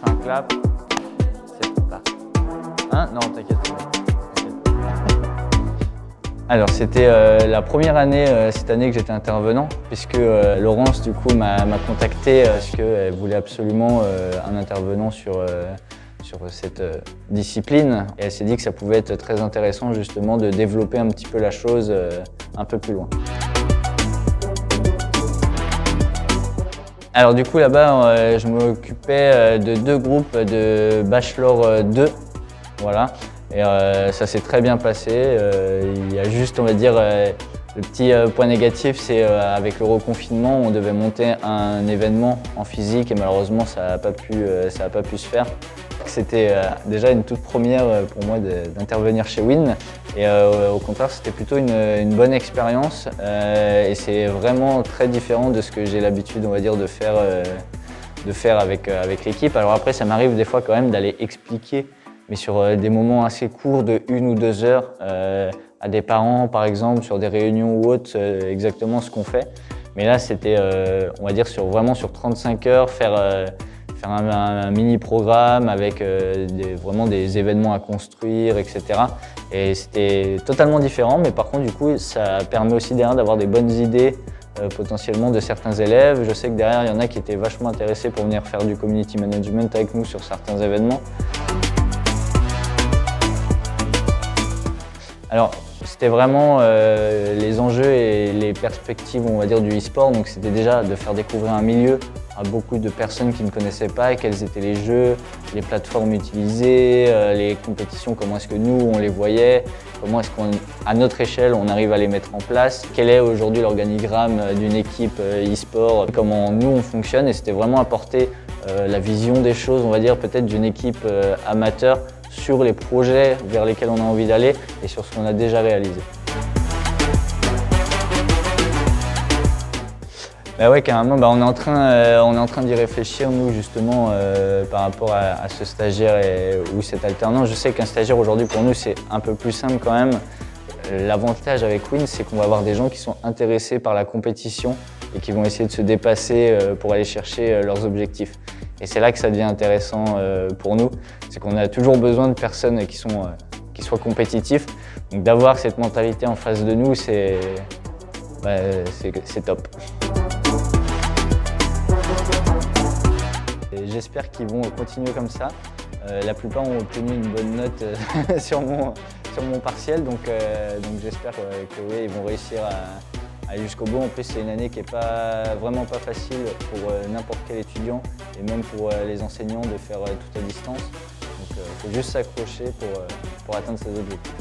fait un clap. C'est pas. Hein? Non, t'inquiète. Alors c'était la première année cette année que j'étais intervenant, puisque Laurence du coup m'a contacté parce qu'elle voulait absolument un intervenant sur cette discipline, et elle s'est dit que ça pouvait être très intéressant justement de développer un petit peu la chose un peu plus loin. Alors du coup là-bas je m'occupais de 2 groupes de Bachelor 2, voilà. Et ça s'est très bien passé. Il y a juste, on va dire, le petit point négatif, c'est avec le reconfinement, on devait monter un événement en physique et malheureusement ça n'a pas pu se faire. C'était déjà une toute première pour moi d'intervenir chez Win, et au contraire c'était plutôt une bonne expérience et c'est vraiment très différent de ce que j'ai l'habitude, on va dire, de faire avec l'équipe. Alors après ça m'arrive des fois quand même d'aller expliquer, mais sur des moments assez courts de 1 ou 2 heures à des parents par exemple, sur des réunions ou autres, exactement ce qu'on fait. Mais là c'était, on va dire, vraiment sur 35 heures, faire un mini-programme avec vraiment des événements à construire, etc. Et c'était totalement différent, mais par contre du coup ça permet aussi derrière d'avoir des bonnes idées potentiellement de certains élèves. Je sais que derrière il y en a qui étaient vachement intéressés pour venir faire du community management avec nous sur certains événements. Alors, c'était vraiment les enjeux et les perspectives, on va dire, du e-sport. Donc c'était déjà de faire découvrir un milieu à beaucoup de personnes qui ne connaissaient pas, quels étaient les jeux, les plateformes utilisées, les compétitions, comment est-ce que nous on les voyait, comment est-ce qu'à notre échelle on arrive à les mettre en place, quel est aujourd'hui l'organigramme d'une équipe e-sport, comment nous on fonctionne, et c'était vraiment apporter la vision des choses, on va dire, peut-être d'une équipe amateur sur les projets vers lesquels on a envie d'aller et sur ce qu'on a déjà réalisé. Bah ouais, carrément, on est en train d'y réfléchir, nous, justement, par rapport à ce stagiaire ou cet alternant. Je sais qu'un stagiaire aujourd'hui, pour nous, c'est un peu plus simple quand même. L'avantage avec Win, c'est qu'on va avoir des gens qui sont intéressés par la compétition et qui vont essayer de se dépasser pour aller chercher leurs objectifs. Et c'est là que ça devient intéressant pour nous, c'est qu'on a toujours besoin de personnes qui soient compétitifs. Donc d'avoir cette mentalité en face de nous, c'est top. J'espère qu'ils vont continuer comme ça. La plupart ont obtenu une bonne note sur mon partiel, donc j'espère que oui, ils vont réussir à aller jusqu'au bout. En plus, c'est une année qui n'est vraiment pas facile pour n'importe quel étudiant et même pour les enseignants de faire tout à distance. Donc il faut juste s'accrocher pour atteindre ses objectifs.